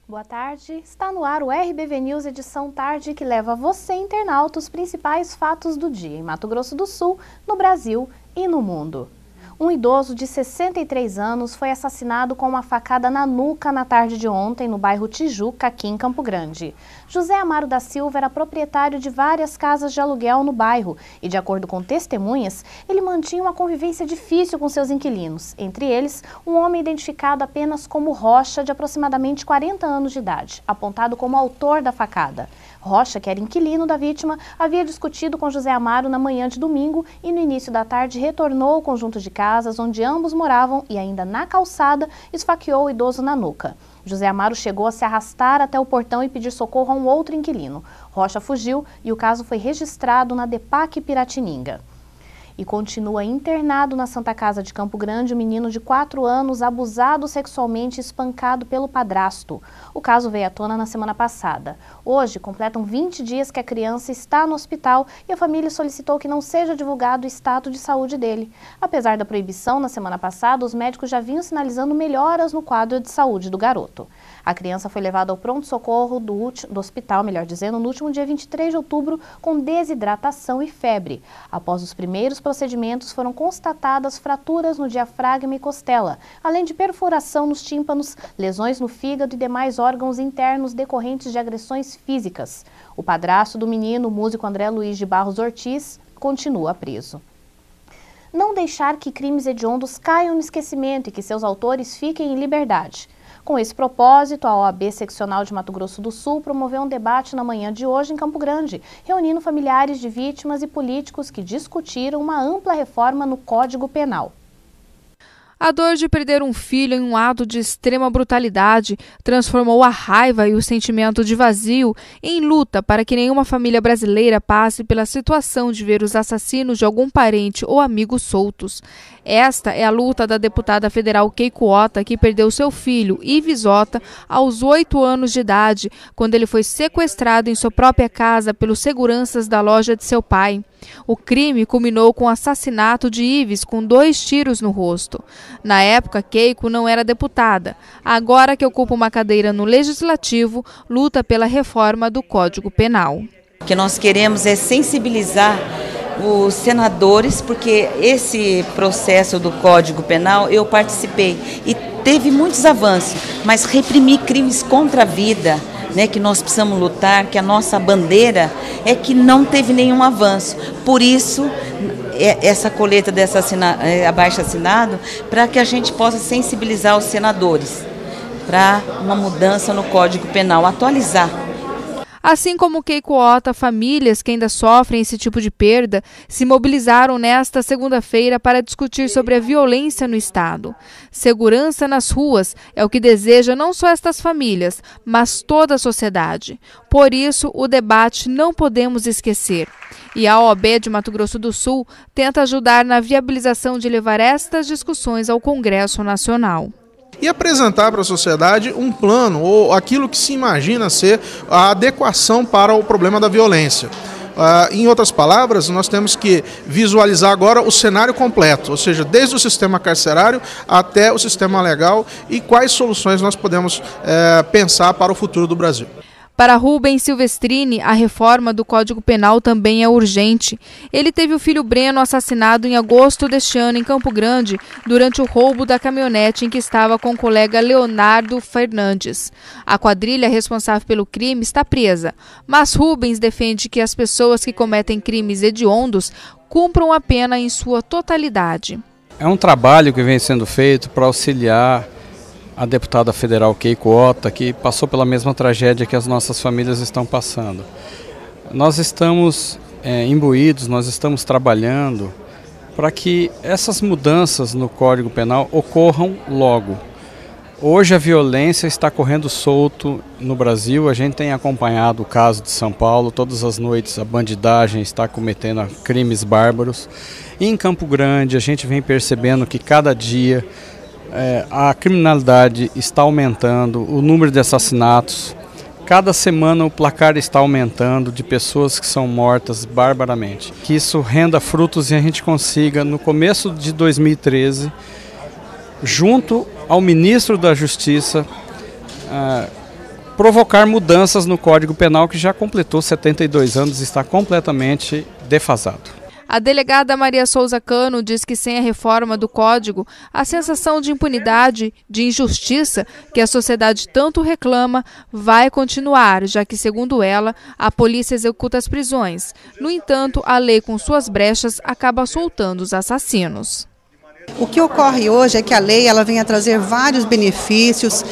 Boa tarde, está no ar o RBV News edição tarde que leva a você, internauta, os principais fatos do dia em Mato Grosso do Sul, no Brasil e no mundo. Um idoso de 63 anos foi assassinado com uma facada na nuca na tarde de ontem no bairro Tijuca, aqui em Campo Grande. José Amaro da Silva era proprietário de várias casas de aluguel no bairro e, de acordo com testemunhas, ele mantinha uma convivência difícil com seus inquilinos, entre eles um homem identificado apenas como Rocha, de aproximadamente 40 anos de idade, apontado como autor da facada. Rocha, que era inquilino da vítima, havia discutido com José Amaro na manhã de domingo e no início da tarde retornou ao conjunto de casas onde ambos moravam e ainda na calçada esfaqueou o idoso na nuca. José Amaro chegou a se arrastar até o portão e pedir socorro a um outro inquilino. Rocha fugiu e o caso foi registrado na DEPAC Piratininga. E continua internado na Santa Casa de Campo Grande o menino de 4 anos abusado sexualmente e espancado pelo padrasto. O caso veio à tona na semana passada. Hoje, completam 20 dias que a criança está no hospital e a família solicitou que não seja divulgado o estado de saúde dele. Apesar da proibição, na semana passada, os médicos já vinham sinalizando melhoras no quadro de saúde do garoto. A criança foi levada ao pronto-socorro do hospital, melhor dizendo, no último dia 23 de outubro, com desidratação e febre. Após os primeiros procedimentos, foram constatadas fraturas no diafragma e costela, além de perfuração nos tímpanos, lesões no fígado e demais órgãos internos decorrentes de agressões físicas. O padrasto do menino, o músico André Luiz de Barros Ortiz, continua preso. Não deixar que crimes hediondos caiam no esquecimento e que seus autores fiquem em liberdade. Com esse propósito, a OAB Seccional de Mato Grosso do Sul promoveu um debate na manhã de hoje em Campo Grande, reunindo familiares de vítimas e políticos que discutiram uma ampla reforma no Código Penal. A dor de perder um filho em um ato de extrema brutalidade transformou a raiva e o sentimento de vazio em luta para que nenhuma família brasileira passe pela situação de ver os assassinos de algum parente ou amigo soltos. Esta é a luta da deputada federal Keiko Ota, que perdeu seu filho, Ives Ota, aos 8 anos de idade, quando ele foi sequestrado em sua própria casa pelos seguranças da loja de seu pai. O crime culminou com o assassinato de Ives com 2 tiros no rosto. Na época, Keiko não era deputada. Agora que ocupa uma cadeira no Legislativo, luta pela reforma do Código Penal. O que nós queremos é sensibilizar os senadores, porque esse processo do Código Penal eu participei e teve muitos avanços, mas reprimir crimes contra a vida, que nós precisamos lutar, que a nossa bandeira é que não teve nenhum avanço. Por isso, essa coleta dessa abaixo-assinado, para que a gente possa sensibilizar os senadores para uma mudança no Código Penal, atualizar. Assim como Keiko Ota, famílias que ainda sofrem esse tipo de perda se mobilizaram nesta segunda-feira para discutir sobre a violência no Estado. Segurança nas ruas é o que deseja não só estas famílias, mas toda a sociedade. Por isso, o debate não podemos esquecer. E a OAB de Mato Grosso do Sul tenta ajudar na viabilização de levar estas discussões ao Congresso Nacional. E apresentar para a sociedade um plano ou aquilo que se imagina ser a adequação para o problema da violência. Em outras palavras, nós temos que visualizar agora o cenário completo, ou seja, desde o sistema carcerário até o sistema legal e quais soluções nós podemos pensar para o futuro do Brasil. Para Rubens Silvestrini, a reforma do Código Penal também é urgente. Ele teve o filho Breno assassinado em agosto deste ano em Campo Grande, durante o roubo da caminhonete em que estava com o colega Leonardo Fernandes. A quadrilha responsável pelo crime está presa, mas Rubens defende que as pessoas que cometem crimes hediondos cumpram a pena em sua totalidade. É um trabalho que vem sendo feito para auxiliar a deputada federal Keiko Ota, que passou pela mesma tragédia que as nossas famílias estão passando. Nós estamos imbuídos, nós estamos trabalhando para que essas mudanças no Código Penal ocorram logo. Hoje a violência está correndo solto no Brasil, a gente tem acompanhado o caso de São Paulo, todas as noites a bandidagem está cometendo crimes bárbaros. E em Campo Grande a gente vem percebendo que cada dia a criminalidade está aumentando, o número de assassinatos, cada semana o placar está aumentando de pessoas que são mortas barbaramente. Que isso renda frutos e a gente consiga, no começo de 2013, junto ao ministro da Justiça, provocar mudanças no Código Penal, que já completou 72 anos e está completamente defasado. A delegada Maria Souza Cano diz que sem a reforma do Código, a sensação de impunidade, de injustiça que a sociedade tanto reclama vai continuar, já que, segundo ela, a polícia executa as prisões. No entanto, a lei, com suas brechas, acaba soltando os assassinos. O que ocorre hoje é que a lei ela vem a trazer vários benefícios,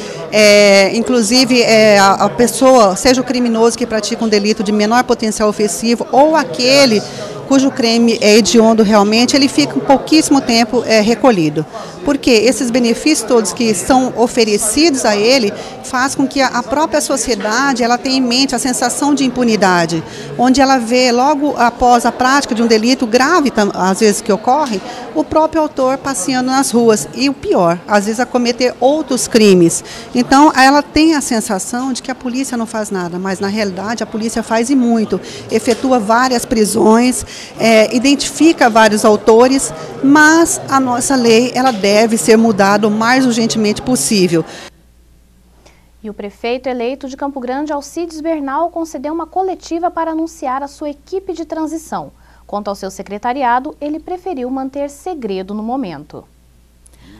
inclusive a pessoa, seja o criminoso que pratica um delito de menor potencial ofensivo ou aquele cujo crime é hediondo realmente, ele fica um pouquíssimo tempo recolhido. Porque esses benefícios todos que são oferecidos a ele faz com que a própria sociedade ela tenha em mente a sensação de impunidade, onde ela vê logo após a prática de um delito grave, às vezes que ocorre, o próprio autor passeando nas ruas e o pior, às vezes a cometer outros crimes. Então ela tem a sensação de que a polícia não faz nada, mas na realidade a polícia faz e muito, efetua várias prisões, identifica vários autores, mas a nossa lei ela deve ser mudada o mais urgentemente possível. E o prefeito eleito de Campo Grande, Alcides Bernal, concedeu uma coletiva para anunciar a sua equipe de transição. Quanto ao seu secretariado, ele preferiu manter segredo no momento.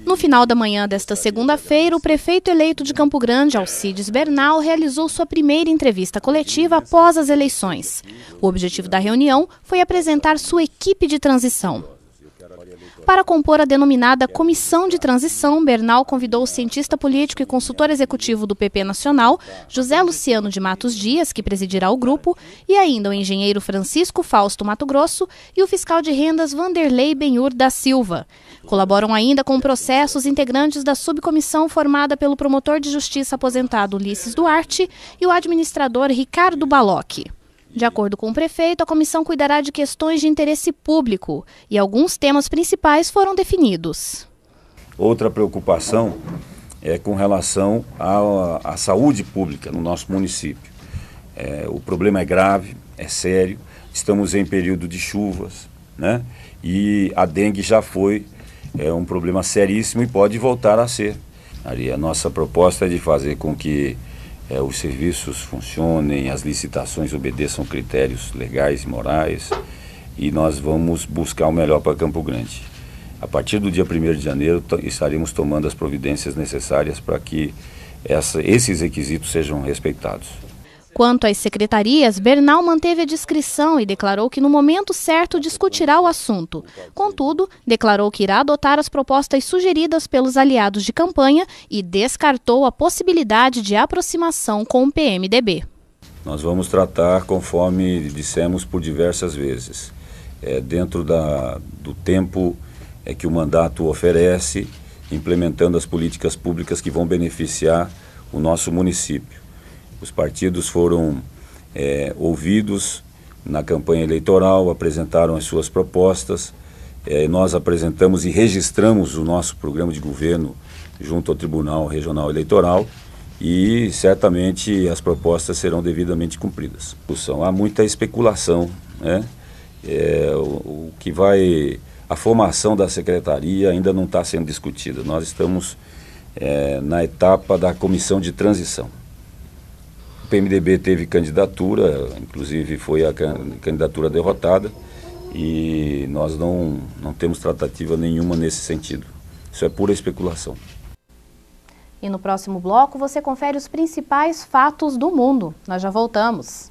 No final da manhã desta segunda-feira, o prefeito eleito de Campo Grande, Alcides Bernal, realizou sua primeira entrevista coletiva após as eleições. O objetivo da reunião foi apresentar sua equipe de transição. Para compor a denominada Comissão de Transição, Bernal convidou o cientista político e consultor executivo do PP Nacional, José Luciano de Matos Dias, que presidirá o grupo, e ainda o engenheiro Francisco Fausto Mato Grosso e o fiscal de rendas Vanderlei Benhur da Silva. Colaboram ainda com processos integrantes da subcomissão formada pelo promotor de justiça aposentado Ulisses Duarte e o administrador Ricardo Balocchi. De acordo com o prefeito, a comissão cuidará de questões de interesse público e alguns temas principais foram definidos. Outra preocupação é com relação à saúde pública no nosso município. O problema é grave, é sério, estamos em período de chuvas, né? E a dengue já foi um problema seríssimo e pode voltar a ser. A nossa proposta é de fazer com que os serviços funcionem, as licitações obedeçam critérios legais e morais e nós vamos buscar o melhor para Campo Grande. A partir do dia 1º de janeiro estaremos tomando as providências necessárias para que esses requisitos sejam respeitados. Quanto às secretarias, Bernal manteve a discrição e declarou que no momento certo discutirá o assunto. Contudo, declarou que irá adotar as propostas sugeridas pelos aliados de campanha e descartou a possibilidade de aproximação com o PMDB. Nós vamos tratar conforme dissemos por diversas vezes, dentro do tempo que o mandato oferece, implementando as políticas públicas que vão beneficiar o nosso município. Os partidos foram ouvidos na campanha eleitoral, apresentaram as suas propostas, nós apresentamos e registramos o nosso programa de governo junto ao Tribunal Regional Eleitoral e certamente as propostas serão devidamente cumpridas. Há muita especulação, né? A formação da secretaria ainda não está sendo discutida. Nós estamos na etapa da comissão de transição. O PMDB teve candidatura, inclusive foi a candidatura derrotada e nós não temos tratativa nenhuma nesse sentido. Isso é pura especulação. E no próximo bloco você confere os principais fatos do mundo. Nós já voltamos.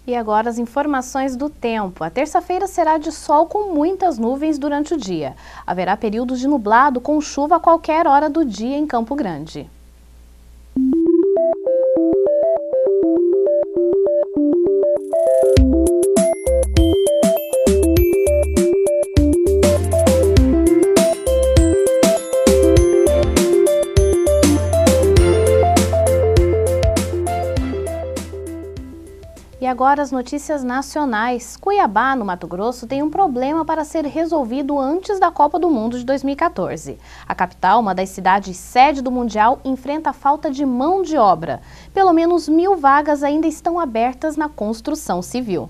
E agora as informações do tempo. A terça-feira será de sol com muitas nuvens durante o dia. Haverá períodos de nublado com chuva a qualquer hora do dia em Campo Grande. E agora as notícias nacionais. Cuiabá, no Mato Grosso, tem um problema para ser resolvido antes da Copa do Mundo de 2014. A capital, uma das cidades sede do Mundial, enfrenta a falta de mão de obra. Pelo menos 1.000 vagas ainda estão abertas na construção civil.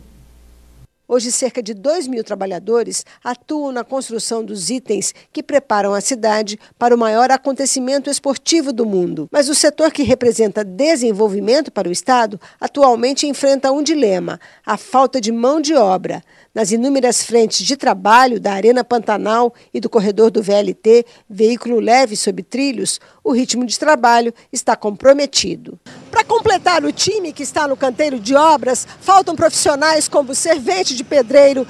Hoje, cerca de 2.000 trabalhadores atuam na construção dos itens que preparam a cidade para o maior acontecimento esportivo do mundo. Mas o setor que representa desenvolvimento para o Estado atualmente enfrenta um dilema: a falta de mão de obra. Nas inúmeras frentes de trabalho da Arena Pantanal e do corredor do VLT, veículo leve sob trilhos, o ritmo de trabalho está comprometido. Para completar o time que está no canteiro de obras, faltam profissionais como servente de pedreiro,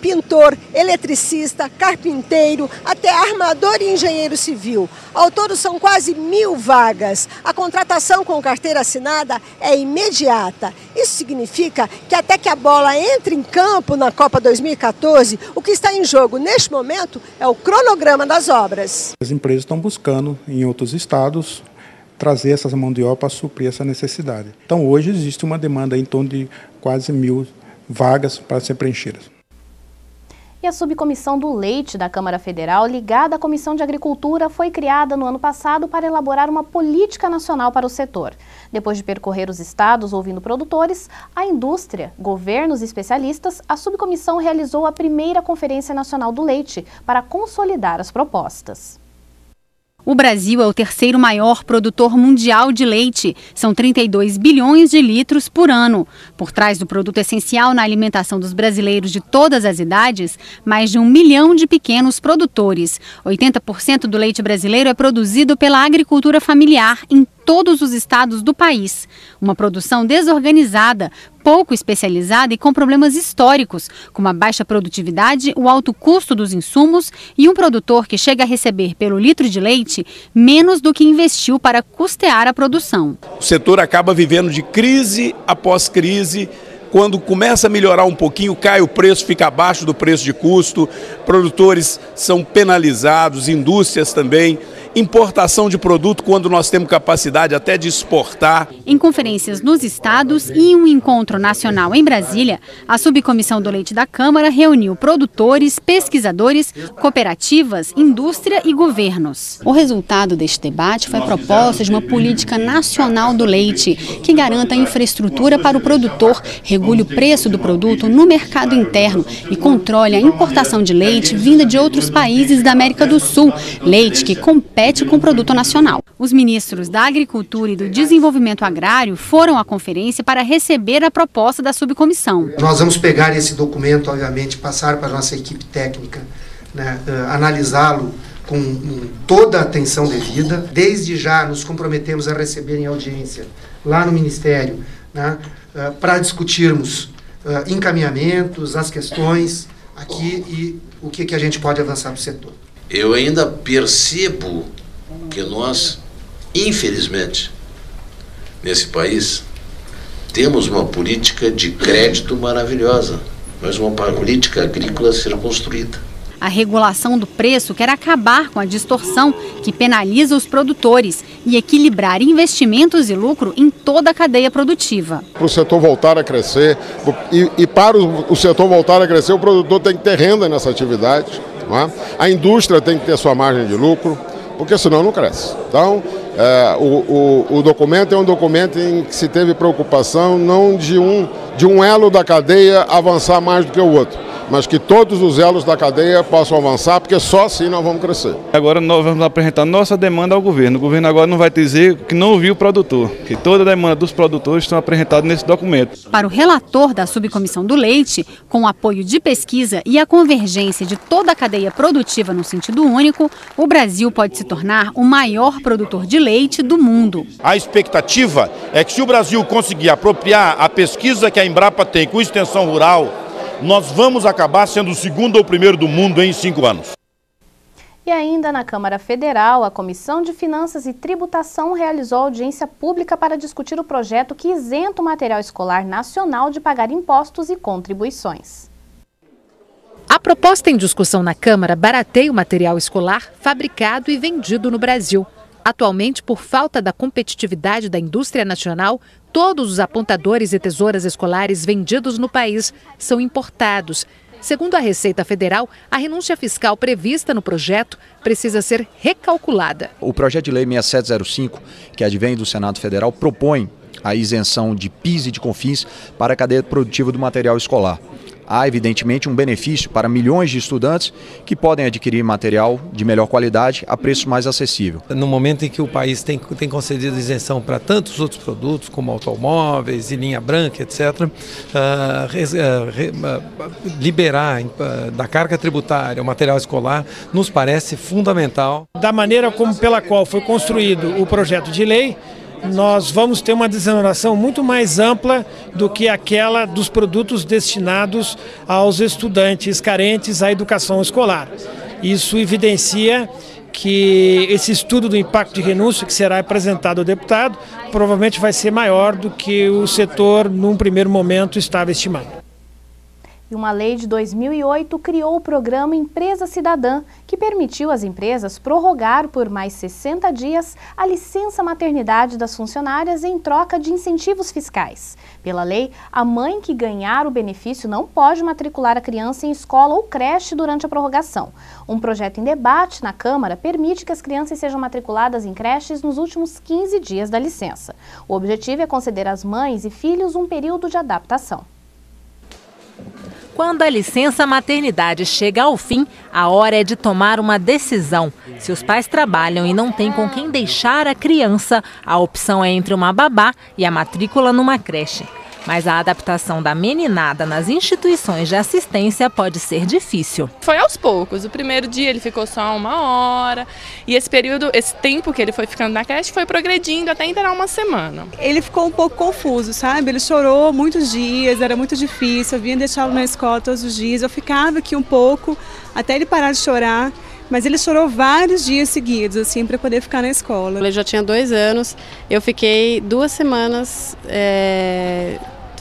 pintor, eletricista, carpinteiro, até armador e engenheiro civil. Ao todo são quase 1.000 vagas. A contratação com carteira assinada é imediata. Isso significa que até que a bola entre em campo na Copa 2014, o que está em jogo neste momento é o cronograma das obras. As empresas estão buscando em outros estados trazer essa mão de obra para suprir essa necessidade. Então hoje existe uma demanda em torno de quase 1.000 vagas para ser preenchidas. E a subcomissão do leite da Câmara Federal, ligada à Comissão de Agricultura, foi criada no ano passado para elaborar uma política nacional para o setor. Depois de percorrer os estados ouvindo produtores, a indústria, governos e especialistas, a subcomissão realizou a primeira Conferência Nacional do Leite para consolidar as propostas. O Brasil é o terceiro maior produtor mundial de leite. São 32 bilhões de litros por ano. Por trás do produto essencial na alimentação dos brasileiros de todas as idades, mais de 1 milhão de pequenos produtores. 80% do leite brasileiro é produzido pela agricultura familiar em todos os estados do país. Uma produção desorganizada, pouco especializada e com problemas históricos, como a baixa produtividade, o alto custo dos insumos e um produtor que chega a receber pelo litro de leite menos do que investiu para custear a produção. O setor acaba vivendo de crise após crise. Quando começa a melhorar um pouquinho, cai o preço, fica abaixo do preço de custo, produtores são penalizados, indústrias também. Importação de produto quando nós temos capacidade até de exportar. Em conferências nos estados e em um encontro nacional em Brasília, a subcomissão do leite da Câmara reuniu produtores, pesquisadores, cooperativas, indústria e governos. O resultado deste debate foi a proposta de uma política nacional do leite, que garanta a infraestrutura para o produtor, regule o preço do produto no mercado interno e controle a importação de leite vinda de outros países da América do Sul, leite que compete com o produto nacional. Os ministros da Agricultura e do Desenvolvimento Agrário foram à conferência para receber a proposta da subcomissão. Nós vamos pegar esse documento, obviamente, passar para a nossa equipe técnica, né, analisá-lo com toda a atenção devida. Desde já nos comprometemos a receber em audiência lá no Ministério, né, para discutirmos encaminhamentos, as questões aqui e o que a gente pode avançar para o setor. Eu ainda percebo que nós, infelizmente, nesse país, temos uma política de crédito maravilhosa, mas uma política agrícola a ser construída. A regulação do preço quer acabar com a distorção que penaliza os produtores e equilibrar investimentos e lucro em toda a cadeia produtiva. Para o setor voltar a crescer, e para o setor voltar a crescer, o produtor tem que ter renda nessa atividade. A indústria tem que ter sua margem de lucro, porque senão não cresce. Então, o documento é um documento em que se teve preocupação não de um elo da cadeia avançar mais do que o outro, mas que todos os elos da cadeia possam avançar, porque só assim nós vamos crescer. Agora nós vamos apresentar nossa demanda ao governo. O governo agora não vai dizer que não ouviu o produtor, que toda a demanda dos produtores estão apresentadas nesse documento. Para o relator da subcomissão do leite, com o apoio de pesquisa e a convergência de toda a cadeia produtiva no sentido único, o Brasil pode se tornar o maior produtor de leite do mundo. A expectativa é que, se o Brasil conseguir apropriar a pesquisa que a Embrapa tem com extensão rural, nós vamos acabar sendo o segundo ou primeiro do mundo em 5 anos. E ainda na Câmara Federal, a Comissão de Finanças e Tributação realizou audiência pública para discutir o projeto que isenta o material escolar nacional de pagar impostos e contribuições. A proposta em discussão na Câmara barateia o material escolar fabricado e vendido no Brasil. Atualmente, por falta da competitividade da indústria nacional, todos os apontadores e tesouras escolares vendidos no país são importados. Segundo a Receita Federal, a renúncia fiscal prevista no projeto precisa ser recalculada. O projeto de lei 6705, que advém do Senado Federal, propõe a isenção de PIS e de COFINS para a cadeia produtiva do material escolar. Há, evidentemente, um benefício para milhões de estudantes que podem adquirir material de melhor qualidade a preço mais acessível. No momento em que o país tem concedido isenção para tantos outros produtos, como automóveis e linha branca, etc., liberar da carga tributária o material escolar nos parece fundamental. Da maneira pela qual foi construído o projeto de lei, nós vamos ter uma desoneração muito mais ampla do que aquela dos produtos destinados aos estudantes carentes à educação escolar. Isso evidencia que esse estudo do impacto de renúncia que será apresentado ao deputado provavelmente vai ser maior do que o setor, num primeiro momento, estava estimando. E uma lei de 2008 criou o programa Empresa Cidadã, que permitiu às empresas prorrogar por mais 60 dias a licença maternidade das funcionárias em troca de incentivos fiscais. Pela lei, a mãe que ganhar o benefício não pode matricular a criança em escola ou creche durante a prorrogação. Um projeto em debate na Câmara permite que as crianças sejam matriculadas em creches nos últimos 15 dias da licença. O objetivo é conceder às mães e filhos um período de adaptação. Quando a licença maternidade chega ao fim, a hora é de tomar uma decisão. Se os pais trabalham e não têm com quem deixar a criança, a opção é entre uma babá e a matrícula numa creche. Mas a adaptação da meninada nas instituições de assistência pode ser difícil. Foi aos poucos. O primeiro dia ele ficou só 1 hora e esse tempo que ele foi ficando na creche foi progredindo até inteirar 1 semana. Ele ficou um pouco confuso, sabe? Ele chorou muitos dias, era muito difícil, eu vinha deixá-lo na escola todos os dias, eu ficava aqui um pouco até ele parar de chorar. Mas ele chorou vários dias seguidos, assim, para poder ficar na escola. Ele já tinha 2 anos, eu fiquei 2 semanas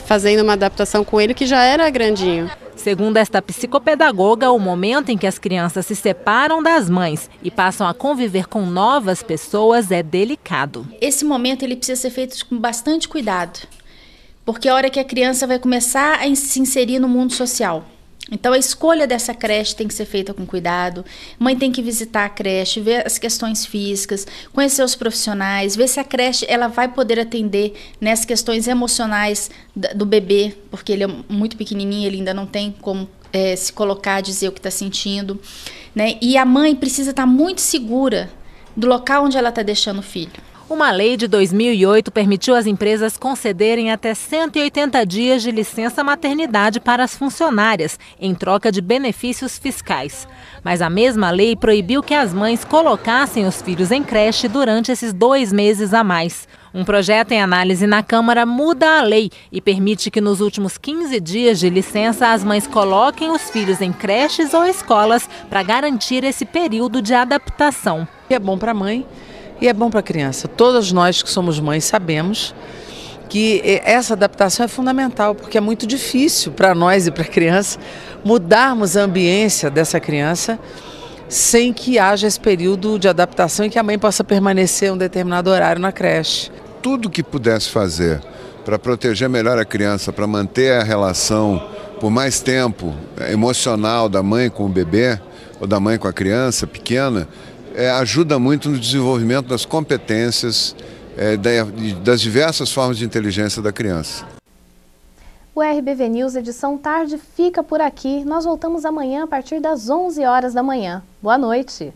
fazendo uma adaptação com ele, que já era grandinho. Segundo esta psicopedagoga, o momento em que as crianças se separam das mães e passam a conviver com novas pessoas é delicado. Esse momento ele precisa ser feito com bastante cuidado, porque é a hora que a criança vai começar a se inserir no mundo social. Então a escolha dessa creche tem que ser feita com cuidado, a mãe tem que visitar a creche, ver as questões físicas, conhecer os profissionais, ver se a creche ela vai poder atender nessas questões emocionais do bebê, porque ele é muito pequenininho, ele ainda não tem como se colocar, dizer o que está sentindo, né? E a mãe precisa estar muito segura do local onde ela está deixando o filho. Uma lei de 2008 permitiu às empresas concederem até 180 dias de licença maternidade para as funcionárias, em troca de benefícios fiscais. Mas a mesma lei proibiu que as mães colocassem os filhos em creche durante esses 2 meses a mais. Um projeto em análise na Câmara muda a lei e permite que nos últimos 15 dias de licença as mães coloquem os filhos em creches ou escolas para garantir esse período de adaptação. É bom para a mãe. E é bom para a criança. Todas nós que somos mães sabemos que essa adaptação é fundamental, porque é muito difícil para nós e para a criança mudarmos a ambiência dessa criança sem que haja esse período de adaptação e que a mãe possa permanecer um determinado horário na creche. Tudo que pudesse fazer para proteger melhor a criança, para manter a relação por mais tempo emocional da mãe com o bebê ou da mãe com a criança pequena, ajuda muito no desenvolvimento das competências, das diversas formas de inteligência da criança. O RBV News edição tarde fica por aqui. Nós voltamos amanhã a partir das 11 horas da manhã. Boa noite.